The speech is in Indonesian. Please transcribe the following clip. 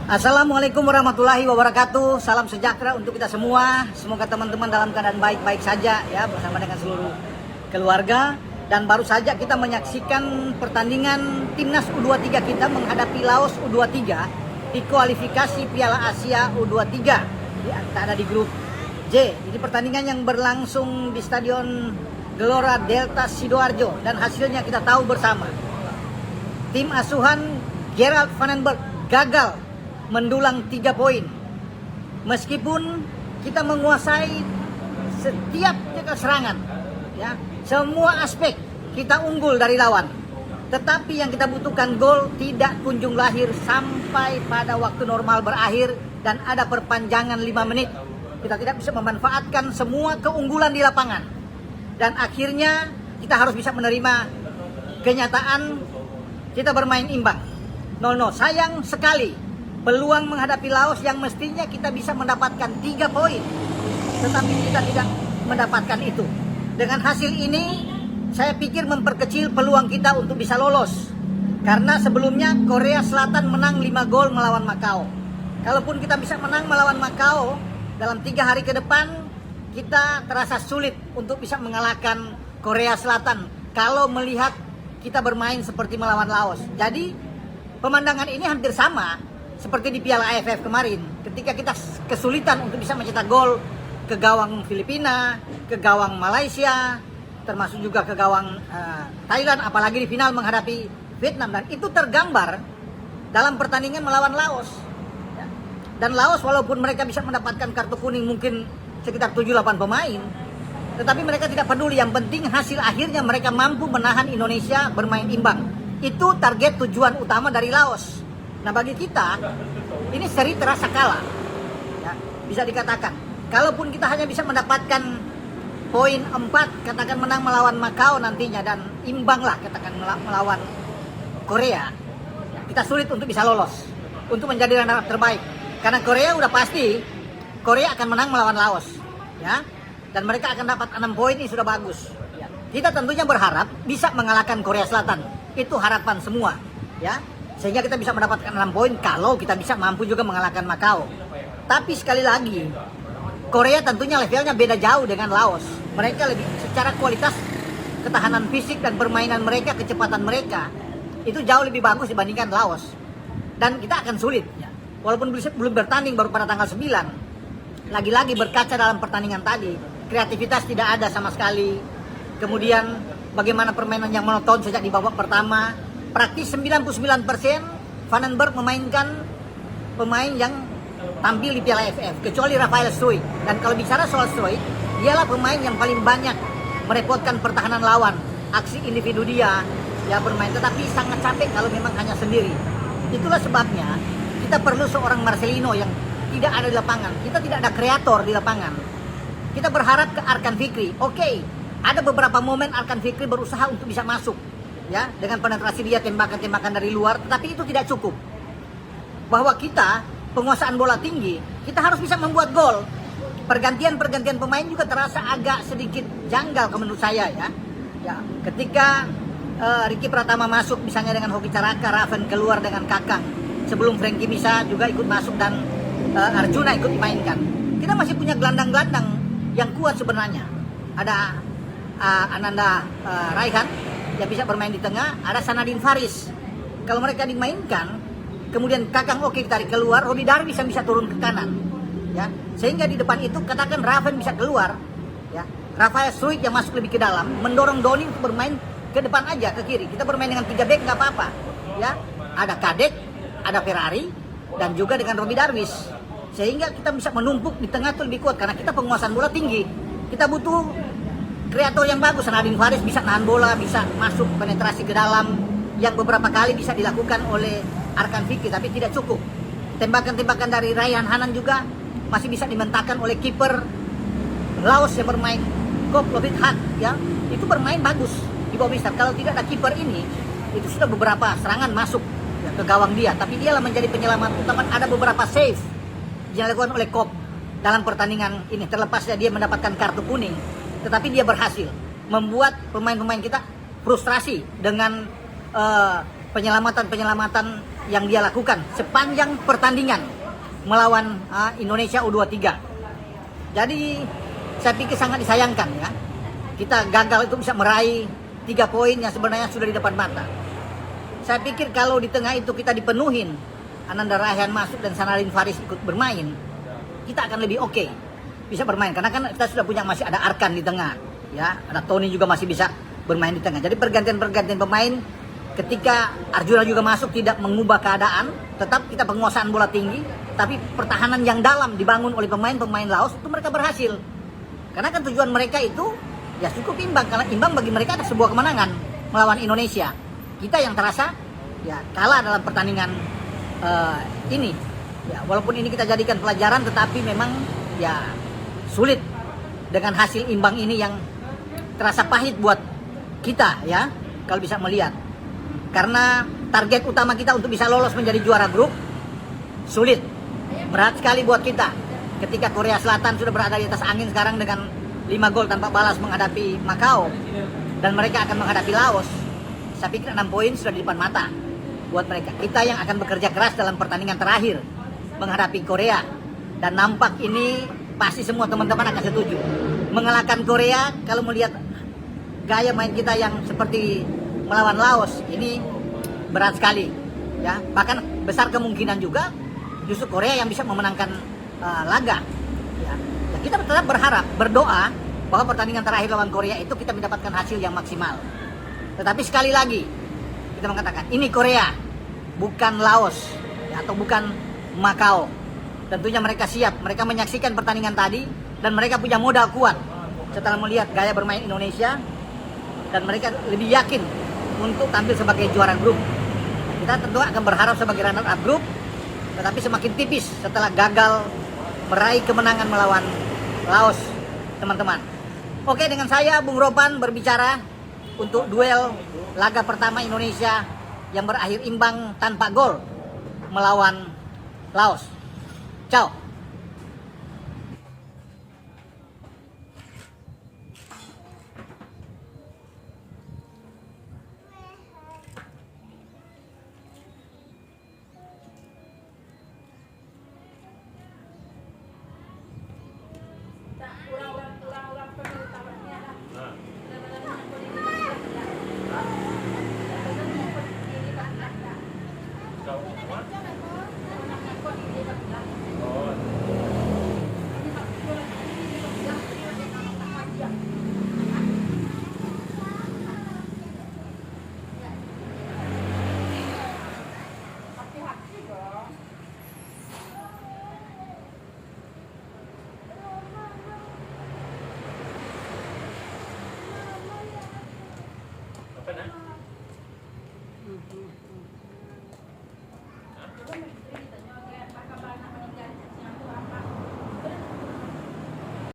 Assalamualaikum warahmatullahi wabarakatuh. Salam sejahtera untuk kita semua. Semoga teman-teman dalam keadaan baik-baik saja ya, bersama dengan seluruh keluarga. Dan baru saja kita menyaksikan pertandingan timnas U23 kita menghadapi Laos U23 di kualifikasi Piala Asia U23. Ada di grup J. Jadi pertandingan yang berlangsung di Stadion Gelora Delta Sidoarjo, dan hasilnya kita tahu bersama. Tim asuhan Gerard Vandenberg gagal mendulang 3 poin. Meskipun kita menguasai setiap serangan, ya, semua aspek kita unggul dari lawan. Tetapi yang kita butuhkan gol tidak kunjung lahir sampai pada waktu normal berakhir dan ada perpanjangan 5 menit. Kita tidak bisa memanfaatkan semua keunggulan di lapangan. Dan akhirnya kita harus bisa menerima kenyataan kita bermain imbang 0-0. Sayang sekali peluang menghadapi Laos yang mestinya kita bisa mendapatkan 3 poin, tetapi kita tidak mendapatkan itu. Dengan hasil ini, saya pikir memperkecil peluang kita untuk bisa lolos. Karena sebelumnya Korea Selatan menang 5 gol melawan Makau. Kalaupun kita bisa menang melawan Makau, dalam 3 hari ke depan, kita terasa sulit untuk bisa mengalahkan Korea Selatan kalau melihat kita bermain seperti melawan Laos. Jadi, pemandangan ini hampir sama seperti di Piala AFF kemarin, ketika kita kesulitan untuk bisa mencetak gol ke gawang Filipina, ke gawang Malaysia, termasuk juga ke gawang Thailand, apalagi di final menghadapi Vietnam. Dan itu tergambar dalam pertandingan melawan Laos. Dan Laos walaupun mereka bisa mendapatkan kartu kuning mungkin sekitar 7-8 pemain, tetapi mereka tidak peduli. Yang penting hasil akhirnya mereka mampu menahan Indonesia bermain imbang. Itu target tujuan utama dari Laos. Nah, bagi kita ini seri terasa kalah, ya, bisa dikatakan. Kalaupun kita hanya bisa mendapatkan poin 4, katakan menang melawan Makau nantinya dan imbang lah katakan melawan Korea, kita sulit untuk bisa lolos, untuk menjadi runner-up terbaik. Karena Korea udah pasti Korea akan menang melawan Laos, ya, dan mereka akan dapat 6 poin. Ini sudah bagus. Ya. Kita tentunya berharap bisa mengalahkan Korea Selatan. Itu harapan semua, ya. Sehingga kita bisa mendapatkan 6 poin kalau kita bisa mampu juga mengalahkan Makau. Tapi sekali lagi, Korea tentunya levelnya beda jauh dengan Laos. Mereka lebih secara kualitas ketahanan fisik dan permainan mereka, kecepatan mereka itu jauh lebih bagus dibandingkan Laos. Dan kita akan sulit, ya. Walaupun belum bertanding baru pada tanggal 9. Lagi-lagi berkaca dalam pertandingan tadi, kreativitas tidak ada sama sekali. Kemudian bagaimana permainan yang monoton sejak di babak pertama. Praktis 99% Vandenberg memainkan pemain yang tampil di Piala AFF, kecuali Rafael Struijk. Dan kalau bicara soal Struijk, dialah pemain yang paling banyak merepotkan pertahanan lawan. Aksi individu dia ya bermain, tetapi sangat capek kalau memang hanya sendiri. Itulah sebabnya kita perlu seorang Marcelino yang tidak ada di lapangan. Kita tidak ada kreator di lapangan. Kita berharap ke Arkan Fikri. Oke, ada beberapa momen Arkan Fikri berusaha untuk bisa masuk, ya, dengan penetrasi dia tembakan-tembakan dari luar, tetapi itu tidak cukup. Bahwa kita penguasaan bola tinggi, kita harus bisa membuat gol. Pergantian pemain juga terasa agak sedikit janggal menurut saya, ya. Ya, ketika Ricky Pratama masuk misalnya dengan Hoki Caraka, Raven keluar dengan Kakang. Sebelum Frankie Misa juga ikut masuk dan Arjuna ikut dimainkan. Kita masih punya gelandang-gelandang yang kuat sebenarnya. Ada Ananda Raihan yang bisa bermain di tengah, ada Sanadin Faris. Kalau mereka dimainkan, kemudian Kakang Oki tarik keluar, Robi Darwis bisa turun ke kanan, ya. Sehingga di depan itu katakan Raven bisa keluar, ya. Rafael Struijk yang masuk lebih ke dalam, mendorong Doni untuk bermain ke depan aja, ke kiri. Kita bermain dengan 3 back nggak apa-apa, ya. Ada Kadek, ada Ferrari, dan juga dengan Robi Darwis. Sehingga kita bisa menumpuk di tengah itu lebih kuat karena kita penguasaan bola tinggi. Kita butuh kreator yang bagus. Nadine Faris bisa nahan bola, bisa masuk penetrasi ke dalam, yang beberapa kali bisa dilakukan oleh Arkan Fikri, tapi tidak cukup. Tembakan-tembakan dari Raihan Hanan juga masih bisa dimentahkan oleh kiper Laos yang bermain Kop Lovit Hak, ya. Itu bermain bagus di bawah Mister. Kalau tidak ada kiper ini, itu sudah beberapa serangan masuk, ya, ke gawang dia. Tapi dialah menjadi penyelamat utama. Ada beberapa save yang dilakukan oleh Kop dalam pertandingan ini. Terlepasnya dia mendapatkan kartu kuning, tetapi dia berhasil membuat pemain-pemain kita frustrasi dengan penyelamatan yang dia lakukan sepanjang pertandingan melawan Indonesia U23. Jadi saya pikir sangat disayangkan ya. Kita gagal itu bisa meraih 3 poin yang sebenarnya sudah di depan mata. Saya pikir kalau di tengah itu kita dipenuhin, Ananda Rayhan masuk dan Sanarin Faris ikut bermain, kita akan lebih oke bisa bermain. Karena kan kita sudah punya, masih ada Arkan di tengah, ya, ada Tony juga masih bisa bermain di tengah. Jadi pergantian pemain, ketika Arjuna juga masuk tidak mengubah keadaan, tetap kita penguasaan bola tinggi, tapi pertahanan yang dalam dibangun oleh pemain-pemain Laos itu mereka berhasil. Karena kan tujuan mereka itu ya cukup imbang, karena imbang bagi mereka ada sebuah kemenangan melawan Indonesia. Kita yang terasa ya kalah dalam pertandingan ini. Ya, walaupun ini kita jadikan pelajaran, tetapi memang ya sulit dengan hasil imbang ini yang terasa pahit buat kita ya, kalau bisa melihat. Karena target utama kita untuk bisa lolos menjadi juara grup sulit, berat sekali buat kita. Ketika Korea Selatan sudah berada di atas angin sekarang dengan 5 gol tanpa balas menghadapi Makau, dan mereka akan menghadapi Laos, saya pikir 6 poin sudah di depan mata buat mereka. Kita yang akan bekerja keras dalam pertandingan terakhir menghadapi Korea, dan nampak ini pasti semua teman-teman akan setuju. Mengalahkan Korea, kalau melihat gaya main kita yang seperti melawan Laos, ini berat sekali ya. Bahkan besar kemungkinan juga justru Korea yang bisa memenangkan laga ya. Ya, kita tetap berharap, berdoa bahwa pertandingan terakhir lawan Korea itu kita mendapatkan hasil yang maksimal. Tetapi sekali lagi kita mengatakan ini Korea, bukan Laos ya, atau bukan Makau. Tentunya mereka siap, mereka menyaksikan pertandingan tadi dan mereka punya modal kuat setelah melihat gaya bermain Indonesia, dan mereka lebih yakin untuk tampil sebagai juara grup. Kita tentu akan berharap sebagai runner up grup, tetapi semakin tipis setelah gagal meraih kemenangan melawan Laos, teman-teman. Oke, dengan saya Bung Ropan berbicara untuk duel laga pertama Indonesia yang berakhir imbang tanpa gol melawan Laos. Ciao.